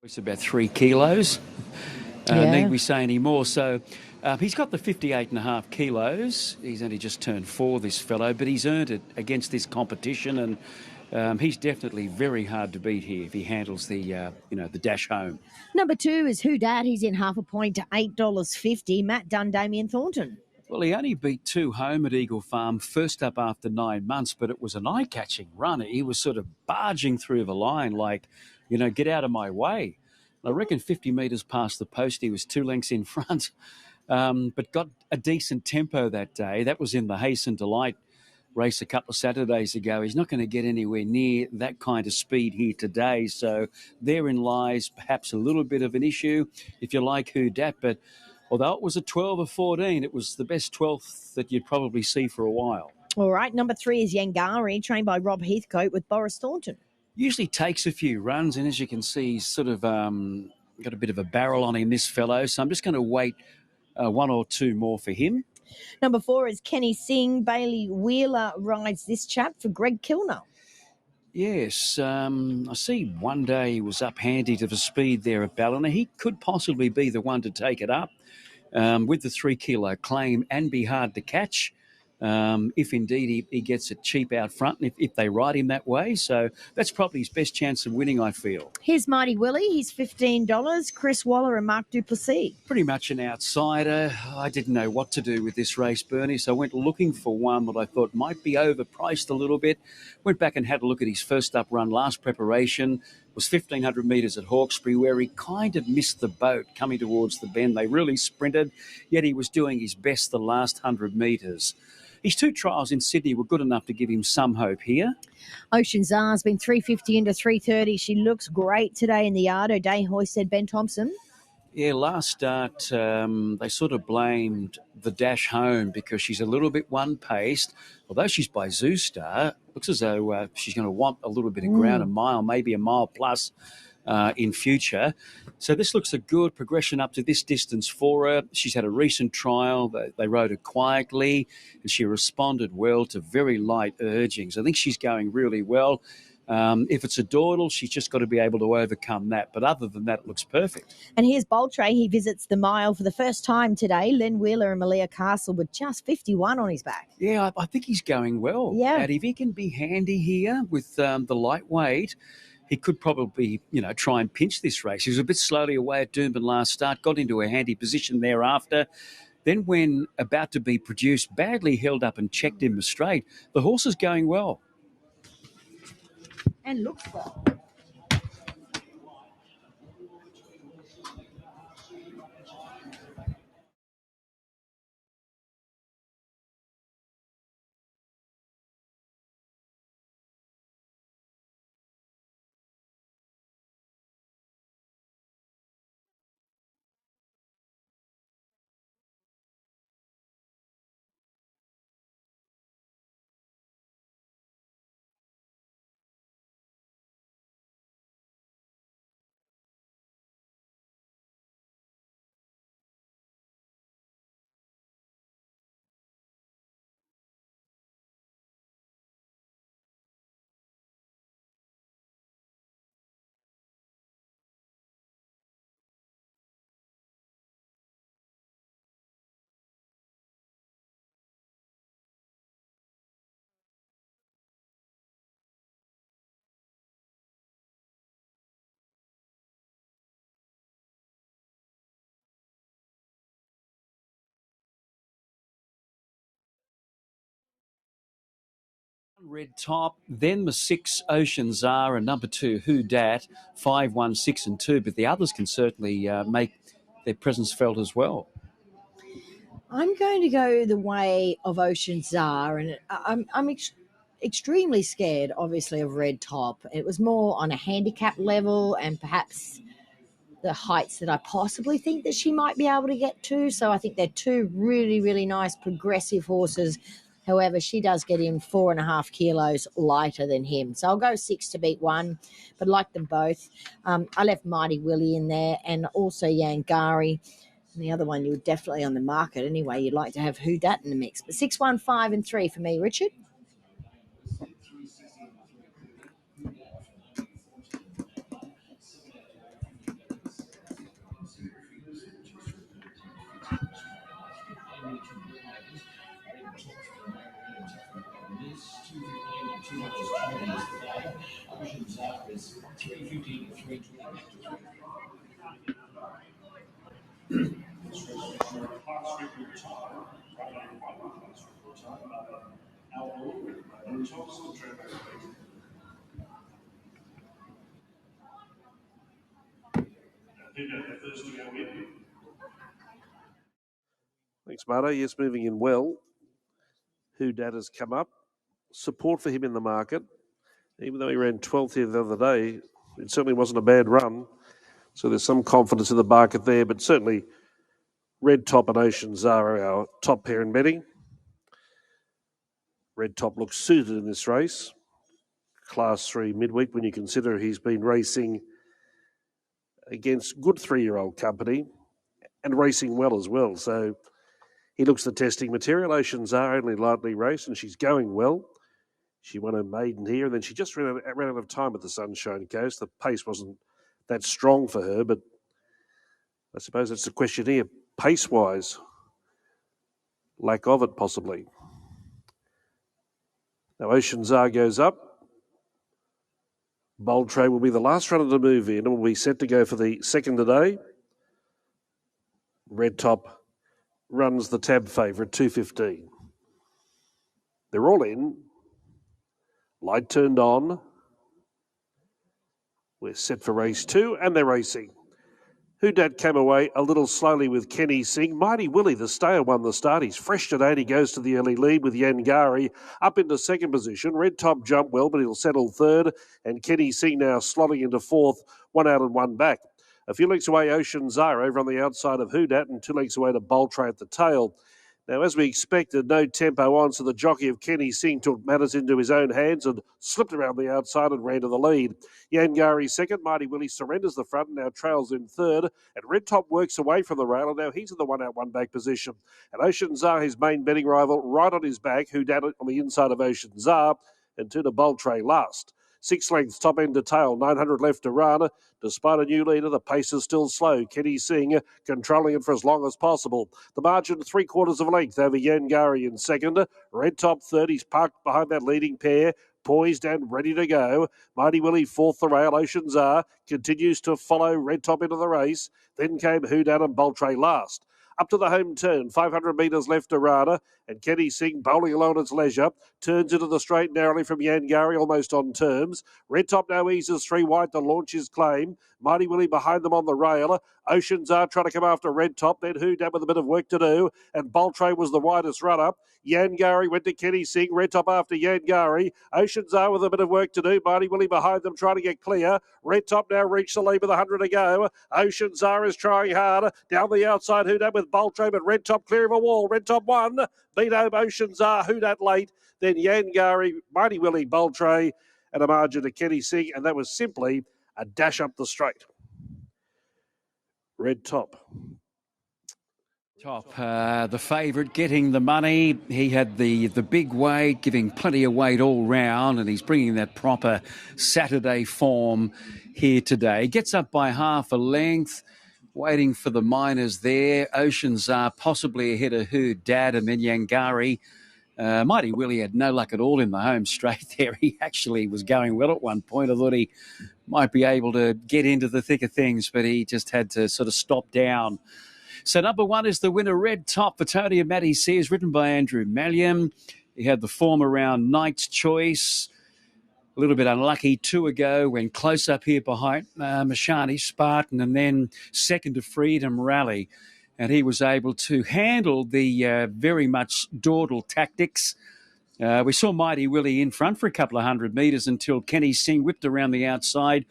It's about 3 kilos. Need we say any more? So he's got the 58.5 kilos. He's only just turned 4, this fellow, but he's earned it against this competition, and he's definitely very hard to beat here if he handles the dash home. Number 2 is Whodat. He's in half a point to $8.50. Matt Dunn, Damien Thornton. Well, he only beat 2 home at Eagle Farm, first up after 9 months, but it was an eye-catching run. He was sort of barging through the line like, get out of my way. I reckon 50 metres past the post, he was 2 lengths in front, but got a decent tempo that day. That was in the Hasten Delight race a couple of Saturdays ago. He's not going to get anywhere near that kind of speed here today. So therein lies perhaps a little bit of an issue, if you like Whodat. But although it was a 12 or 14, it was the best 12th that you'd probably see for a while. All right, number 3 is Yangari, trained by Rob Heathcote with Boris Thornton. Usually takes a few runs, and as you can see, he's sort of got a bit of a barrel on him, this fellow. So I'm just going to wait 1 or 2 more for him. Number 4 is Kenny Singh. Bailey Wheeler rides this chap for Greg Kilner. Yes, I see one day he was up handy to the speed there at Ballina. He could possibly be the one to take it up with the 3 kilo claim and be hard to catch. If indeed he gets it cheap out front, and if they ride him that way. So that's probably his best chance of winning, I feel. Here's Mighty Willie. He's $15. Chris Waller and Mark Duplessis. Pretty much an outsider. I didn't know what to do with this race, Bernie, so I went looking for one that I thought might be overpriced a little bit. Went back and had a look at his first up run, last preparation. It was 1,500 metres at Hawkesbury, where he kind of missed the boat coming towards the bend. They really sprinted, yet he was doing his best the last 100 metres. His 2 trials in Sydney were good enough to give him some hope here. Ocean Zar's been $3.50 into $3.30. She looks great today in the yard. O'Day Hoy said Ben Thompson. Yeah, last start, they sort of blamed the dash home because she's a little bit one-paced. Although she's by Zoo Star, looks as though she's going to want a little bit of ground, a mile, maybe a mile plus in future. So this looks a good progression up to this distance for her. She's had a recent trial. They rode her quietly, and she responded well to very light urgings. I think she's going really well. If it's a dawdle, she's just got to be able to overcome that. But other than that, it looks perfect. And here's Boltray. He visits the mile for the first time today. Len Wheeler and Malia Castle with just 51 on his back. Yeah, I think he's going well. Yeah. And if he can be handy here with the lightweight, he could probably, try and pinch this race. He was a bit slowly away at Doomben last start, got into a handy position thereafter. Then when about to be produced, badly held up and checked in the straight. The horse is going well. And looks well. Red Top, then the 6 Ocean Zar, and number 2 Whodat, 5, 1, 6 and 2. But the others can certainly make their presence felt as well. I'm going to go the way of Ocean Zar, and I'm extremely scared, obviously, of Red Top. It was more on a handicap level and perhaps the heights that I possibly think that she might be able to get to. So I think they're 2 really, really nice progressive horses. However, she does get in 4.5 kilos lighter than him. So I'll go 6 to beat 1, but like them both. I left Mighty Willie in there and also Yangari. And the other one, you're definitely on the market anyway. You'd like to have Whodat in the mix. But 6, 1, 5 and 3 for me, Richard. Thanks, Marto. Yes, moving in well. Whodat has come up. Support for him in the market. Even though he ran 12th here the other day, it certainly wasn't a bad run. So there's some confidence in the market there, but certainly Red Top and Ocean Zar are our top pair in betting. Red Top looks suited in this race. Class 3 midweek, when you consider he's been racing against good 3-year-old company and racing well as well. So he looks the testing material. Ocean Zar only lightly raced, and she's going well. She won her maiden here, and then she just ran out of time at the Sunshine Coast. The pace wasn't that strong for her, but I suppose that's the question here. Pace-wise, lack of it possibly. Now Ocean Zar goes up. Bold Trade will be the last runner to move in and will be set to go for the second today. Red Top runs the tab favourite, 2:15. They're all in. Light turned on. We're set for race 2, and they're racing. Whodat came away a little slowly with Kenny Singh. Mighty Willie, the stayer, won the start. He's fresh today. He goes to the early lead with Yangari up into second position. Red Top jumped well, but he'll settle third. And Kenny Singh now slotting into fourth, 1 out and 1 back. A few lengths away, Ocean Zar over on the outside of Whodat, and 2 lengths away to Boltray at the tail. Now, as we expected, no tempo on, so the jockey of Kenny Singh took matters into his own hands and slipped around the outside and ran to the lead. Yangari second, Mighty Willie surrenders the front and now trails in third, and Red Top works away from the rail, and now he's in the 1 out 1 back position. And Ocean Zar, his main betting rival, right on his back, Whodat on the inside of Ocean Zar, and Tuna Boltray last. 6 lengths, top end to tail, 900 left to run. Despite a new leader, the pace is still slow. Kenny Singh controlling it for as long as possible. The margin, 3/4 of a length over Yangari in second. Red Top third, he's parked behind that leading pair, poised and ready to go. Mighty Willie fourth the rail. Ocean Zar continues to follow Red Top into the race. Then came Whodat and Boltray last. Up to the home turn, 500 metres left to run, and Kenny Singh bowling along its leisure, turns into the straight narrowly from Yangari, almost on terms. Red Top now eases 3 wide to launch his claim. Mighty Willie behind them on the rail. Ocean Zar trying to come after Red Top, then Whodat with a bit of work to do, and Boltray was the widest runner. Yangari went to Kenny Singh, Red Top after Yangari. Ocean Zar with a bit of work to do. Mighty Willie behind them trying to get clear. Red Top now reached the lead with 100 to go. Ocean Zar is trying hard. Down the outside, Whodat with Boltray, but Red Top clear of a wall. Red Top won. Beat home Ocean Zar, Whodat late. Then Yangari, Mighty Willie, Boltray, and a margin to Kenny Singh. And that was simply a dash up the straight. Red Top. The favourite getting the money. He had the big weight, giving plenty of weight all round, and he's bringing that proper Saturday form here today. Gets up by half a length, waiting for the minors there. Ocean Zar possibly ahead of Whodat, and then Yangari. Mighty Willie had no luck at all in the home straight there. He actually was going well at one point. I thought he might be able to get into the thick of things, but he just had to sort of stop down. So number 1 is the winner, Red Top for Tony and Matty Sears, written by Andrew Malliam. He had the form around Knight's Choice. A little bit unlucky 2 ago, went close up here behind Mashani Spartan, and then second to Freedom Rally. And he was able to handle the very much dawdle tactics. We saw Mighty Willie in front for a couple of 100 metres until Kenny Singh whipped around the outside,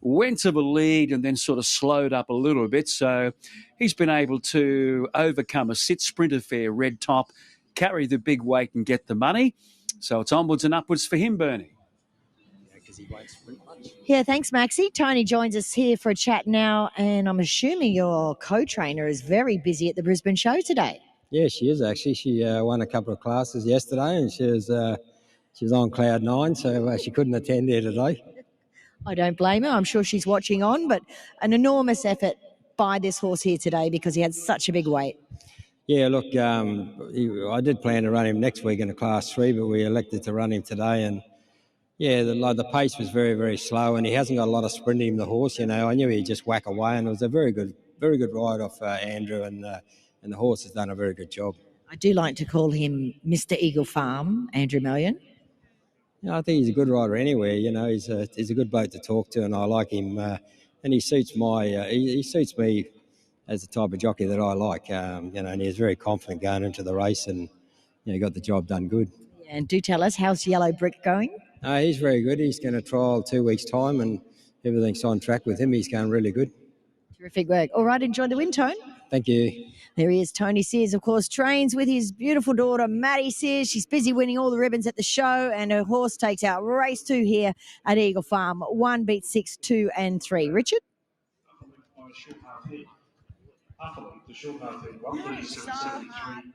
went to the lead and then sort of slowed up a little bit. So he's been able to overcome a sit sprint affair, Red Top, carry the big weight and get the money. So it's onwards and upwards for him, Bernie. Yeah, thanks, Maxie. Tony joins us here for a chat now, and I'm assuming your co-trainer is very busy at the Brisbane show today. Yeah, she is actually. She won a couple of classes yesterday, and she was on cloud 9, so she couldn't attend there today. I don't blame her. I'm sure she's watching on, but an enormous effort by this horse here today because he had such a big weight. Yeah, look, I did plan to run him next week in a Class 3, but we elected to run him today, and yeah, the pace was very, very slow, and he hasn't got a lot of sprint in him, the horse. I knew he'd just whack away, and it was a very good ride off Andrew and and the horse has done a very good job. I do like to call him Mr. Eagle Farm, Andrew Mellion. I think he's a good rider anywhere. He's a good bloke to talk to, and I like him. And he suits he suits me as the type of jockey that I like. And he's very confident going into the race, and he got the job done good. Yeah, and do tell us, how's Yellow Brick going? He's very good. He's going to trial 2 weeks' time, and everything's on track with him. He's going really good. Terrific work. All right, enjoy the win, Tone. Thank you. There he is, Tony Sears, of course, trains with his beautiful daughter, Maddie Sears. She's busy winning all the ribbons at the show, and her horse takes out race 2 here at Eagle Farm. 1 beat 6, 2 and 3. Richard? The short half head. The short half head. 137.73.